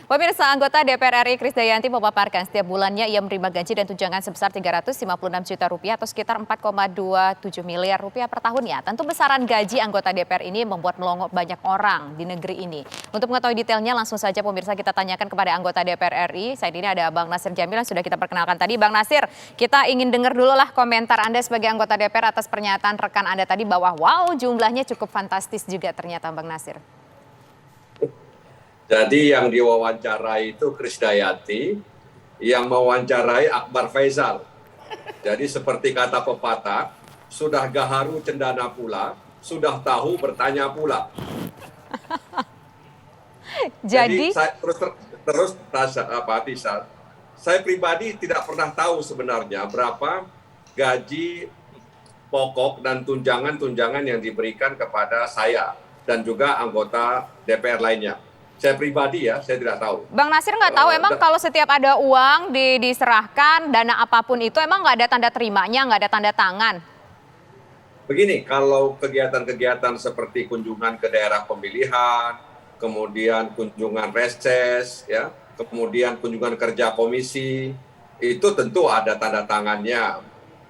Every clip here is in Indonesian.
Pemirsa, anggota DPR RI Krisdayanti memaparkan setiap bulannya ia menerima gaji dan tunjangan sebesar Rp356 juta atau sekitar Rp4,27 miliar per tahunnya. Tentu besaran gaji anggota DPR ini membuat melongo banyak orang di negeri ini. Untuk mengetahui detailnya langsung saja pemirsa kita tanyakan kepada anggota DPR RI. Saat ini ada Bang Nasir Jamil yang sudah kita perkenalkan tadi. Bang Nasir, kita ingin dengar dulu lah komentar Anda sebagai anggota DPR atas pernyataan rekan Anda tadi bahwa wow jumlahnya cukup fantastis juga ternyata Bang Nasir. Jadi yang diwawancarai itu Krisdayanti, yang mewawancarai Akbar Faisal. Jadi seperti kata pepatah, sudah gaharu cendana pula, sudah tahu bertanya pula. Jadi saya saya pribadi tidak pernah tahu sebenarnya berapa gaji pokok dan tunjangan-tunjangan yang diberikan kepada saya dan juga anggota DPR lainnya. Saya pribadi ya, saya tidak tahu. Bang Nasir nggak tahu emang kalau setiap ada uang diserahkan, dana apapun itu emang nggak ada tanda terimanya, nggak ada tanda tangan? Begini, kalau kegiatan-kegiatan seperti kunjungan ke daerah pemilihan, kemudian kunjungan reses, ya, kemudian kunjungan kerja komisi, itu tentu ada tanda tangannya.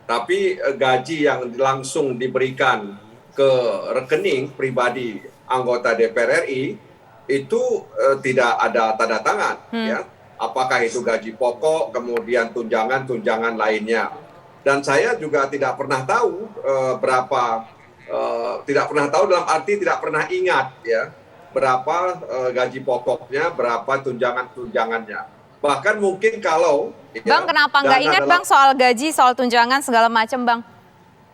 Tapi gaji yang langsung diberikan ke rekening pribadi anggota DPR RI, itu tidak ada tanda tangan, ya. Apakah itu gaji pokok, kemudian tunjangan lainnya. Dan saya juga tidak pernah tahu tidak pernah tahu dalam arti tidak pernah ingat, ya, berapa gaji pokoknya, berapa tunjangannya. Bahkan mungkin kalau Bang, ya, kenapa nggak ingat Bang soal gaji, soal tunjangan segala macam Bang?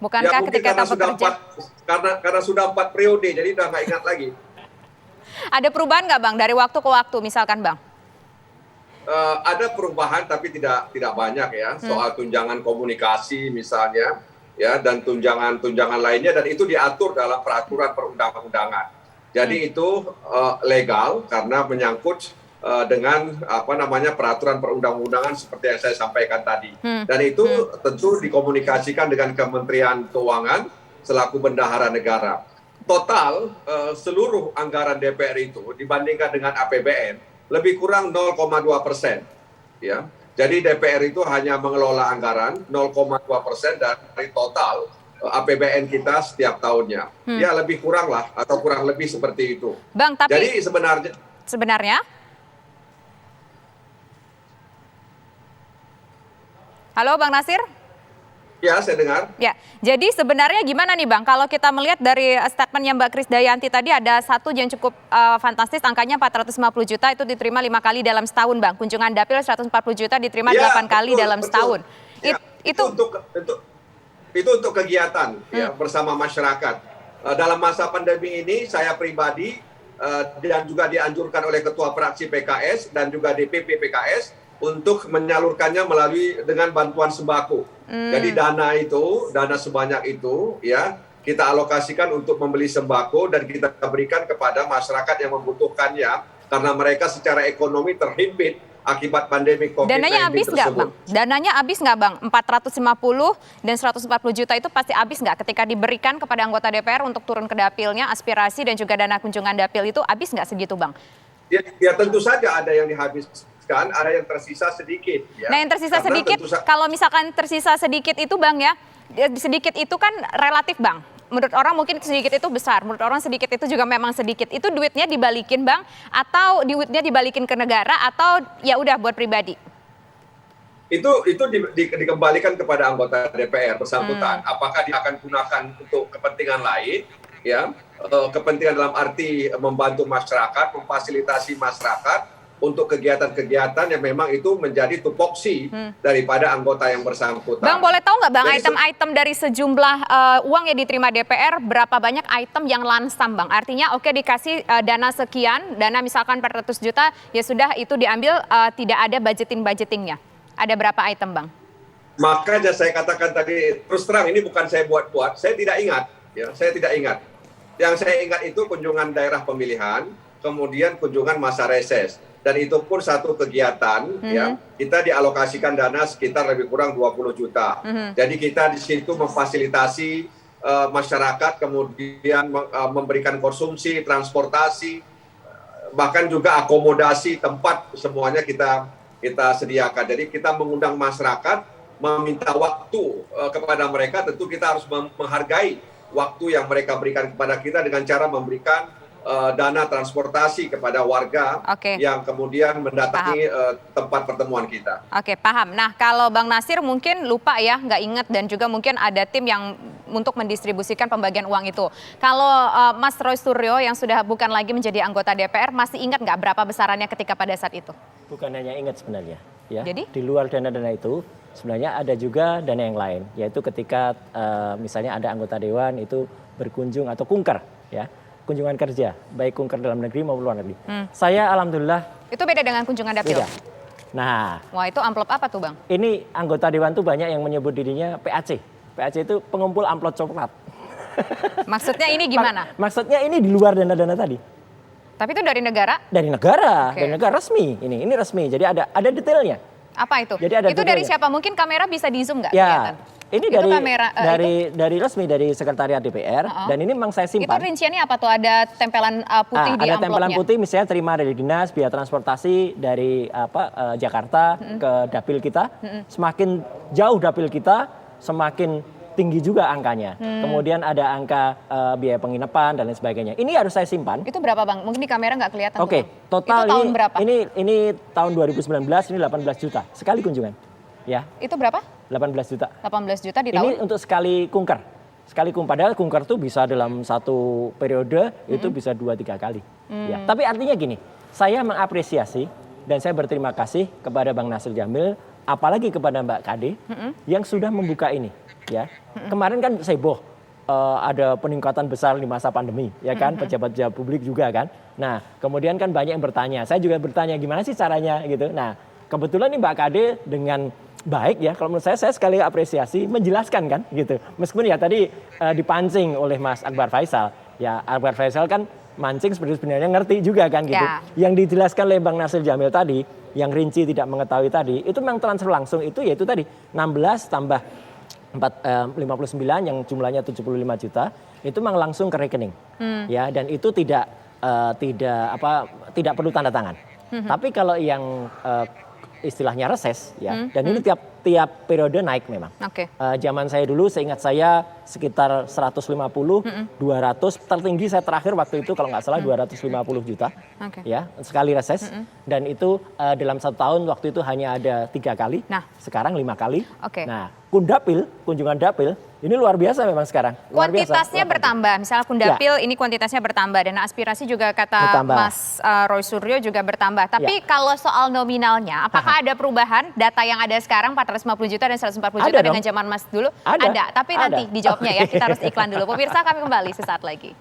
Bukankah ya, ketika kita bekerja? Karena sudah 4 periode, jadi udah nggak ingat lagi. Ada perubahan nggak Bang dari waktu ke waktu misalkan Bang? Ada perubahan tapi tidak banyak ya, soal tunjangan komunikasi misalnya, ya, dan tunjangan lainnya, dan itu diatur dalam peraturan perundang-undangan. Jadi itu legal karena menyangkut dengan peraturan perundang-undangan seperti yang saya sampaikan tadi. Dan itu tentu dikomunikasikan dengan Kementerian Keuangan selaku bendahara negara. Total seluruh anggaran DPR itu dibandingkan dengan APBN lebih kurang 0,2%. Ya, jadi DPR itu hanya mengelola anggaran 0,2% dari total APBN kita setiap tahunnya. Ya lebih kurang lah atau kurang lebih seperti itu. Bang, tapi jadi sebenarnya. Halo Bang Nasir? Ya, saya dengar. Ya, jadi sebenarnya gimana nih Bang, kalau kita melihat dari statementnya Mbak Krisdayanti tadi ada satu yang cukup fantastis, angkanya 450 juta itu diterima 5 kali dalam setahun Bang. Kunjungan dapil 140 juta diterima 8 kali dalam setahun. Ya, itu untuk kegiatan ya, bersama masyarakat. Dalam masa pandemi ini saya pribadi dan juga dianjurkan oleh Ketua Fraksi PKS dan juga DPP PKS untuk menyalurkannya melalui dengan bantuan sembako. Jadi dana sebanyak itu ya kita alokasikan untuk membeli sembako dan kita berikan kepada masyarakat yang membutuhkannya karena mereka secara ekonomi terhimpit akibat pandemi COVID-19 Dananya habis nggak Bang? Dananya habis nggak Bang? 450 dan 140 juta itu pasti habis nggak ketika diberikan kepada anggota DPR untuk turun ke dapilnya, aspirasi dan juga dana kunjungan dapil itu habis nggak segitu Bang? Ya tentu saja ada yang dihabiskan, ada yang tersisa sedikit. Ya. Nah yang tersisa sedikit, kalau misalkan tersisa sedikit itu Bang ya, sedikit itu kan relatif Bang. Menurut orang mungkin sedikit itu besar, menurut orang sedikit itu juga memang sedikit. Itu duitnya dibalikin Bang, atau duitnya dibalikin ke negara, atau ya udah buat pribadi? Itu dikembalikan kepada anggota DPR bersangkutan. Apakah dia akan gunakan untuk kepentingan lain, ya, kepentingan dalam arti membantu masyarakat, memfasilitasi masyarakat untuk kegiatan-kegiatan yang memang itu menjadi tupoksi daripada anggota yang bersangkutan. Bang, boleh tahu nggak Bang item-item dari sejumlah uang yang diterima DPR, berapa banyak item yang lansam Bang? Artinya oke dikasih dana sekian, dana misalkan 400 juta, ya sudah itu diambil, tidak ada budgetingnya. Ada berapa item Bang? Makanya saya katakan tadi, terus terang ini bukan saya buat-buat, saya tidak ingat. Ya, saya tidak ingat. Yang saya ingat itu kunjungan daerah pemilihan, kemudian kunjungan masa reses. Dan itu pun satu kegiatan, ya, kita dialokasikan dana sekitar lebih kurang 20 juta. Jadi kita di situ memfasilitasi masyarakat, kemudian memberikan konsumsi, transportasi, bahkan juga akomodasi tempat semuanya kita sediakan. Jadi kita mengundang masyarakat, meminta waktu kepada mereka. Tentu kita harus menghargai waktu yang mereka berikan kepada kita dengan cara memberikan dana transportasi kepada warga yang kemudian mendatangi tempat pertemuan kita. Oke, paham. Nah, kalau Bang Nasir mungkin lupa ya, nggak ingat, dan juga mungkin ada tim yang untuk mendistribusikan pembagian uang itu. Kalau Mas Roy Suryo yang sudah bukan lagi menjadi anggota DPR, masih ingat nggak berapa besarannya ketika pada saat itu? Bukan hanya ingat sebenarnya. Ya. Jadi? Di luar dana-dana itu, sebenarnya ada juga dana yang lain, yaitu ketika misalnya ada anggota dewan itu berkunjung atau kunker, ya, kunjungan kerja, baik kunker dalam negeri maupun luar negeri. Saya alhamdulillah. Itu beda dengan kunjungan dapil? Beda. Nah. Wah, itu amplop apa tuh Bang? Ini anggota dewan tuh banyak yang menyebut dirinya PAC. PAC itu pengumpul amplop coklat. Maksudnya ini gimana? Maksudnya ini di luar dana-dana tadi. Tapi itu dari negara? Dari negara, dari negara resmi. Ini resmi. Jadi ada detailnya. Apa itu? Jadi ada itu dari siapa? Mungkin kamera bisa di zoom nggak? Ya, ini itu kamera, dari resmi dari sekretariat DPR dan ini memang saya simpan. Itu rinciannya apa tuh? Ada tempelan putih di amplopnya? Ada tempelan putih, misalnya terima dari dinas, biaya transportasi dari Jakarta ke dapil kita. Semakin jauh dapil kita, semakin tinggi juga angkanya. Kemudian ada angka biaya penginapan dan lain sebagainya. Ini harus saya simpan. Itu berapa Bang? Mungkin di kamera nggak kelihatan. Oke, total itu tahun berapa? Ini tahun 2019, ini 18 juta. Sekali kunjungan. Ya. Itu berapa? 18 juta. 18 juta di tahun? Ini untuk sekali kunker. Padahal kunker itu bisa dalam satu periode itu bisa 2-3 kali. Ya. Tapi artinya gini, saya mengapresiasi dan saya berterima kasih kepada Bang Nasir Jamil, apalagi kepada Mbak Kade yang sudah membuka ini. Ya, kemarin kan heboh ada peningkatan besar di masa pandemi, ya kan, pejabat-pejabat publik juga kan. Nah, kemudian kan banyak yang bertanya, saya juga bertanya gimana sih caranya gitu. Nah, kebetulan nih Mbak Kade dengan baik ya, kalau menurut saya sekali apresiasi menjelaskan kan gitu. Meskipun ya tadi dipancing oleh Mas Akbar Faisal, ya Akbar Faisal kan mancing sebenarnya ngerti juga kan gitu. Ya. Yang dijelaskan oleh Bang Nasir Jamil tadi, yang rinci tidak mengetahui tadi, itu memang transfer langsung itu yaitu tadi 16 tambah 59 yang jumlahnya 75 juta itu memang langsung ke rekening. Ya, dan itu tidak perlu tanda tangan. Tapi kalau yang istilahnya reses ya, dan ini tiap periode naik memang. Zaman saya dulu seingat saya sekitar 150, 200, tertinggi saya terakhir waktu itu kalau nggak salah 250 juta. Ya, sekali reses. Dan itu dalam 1 tahun waktu itu hanya ada 3 kali. Sekarang 5 kali. Nah, kunjungan dapil ini luar biasa memang sekarang. Kuantitasnya bertambah, misalnya Kundapil ini kuantitasnya bertambah dan aspirasi juga kata Mas Roy Suryo juga bertambah. Tapi kalau soal nominalnya, apakah ada perubahan data yang ada sekarang 450 juta dan 140 juta dengan zaman Mas dulu? Ada. Tapi nanti dijawabnya ya, kita harus iklan dulu. Pemirsa, kami kembali sesaat lagi.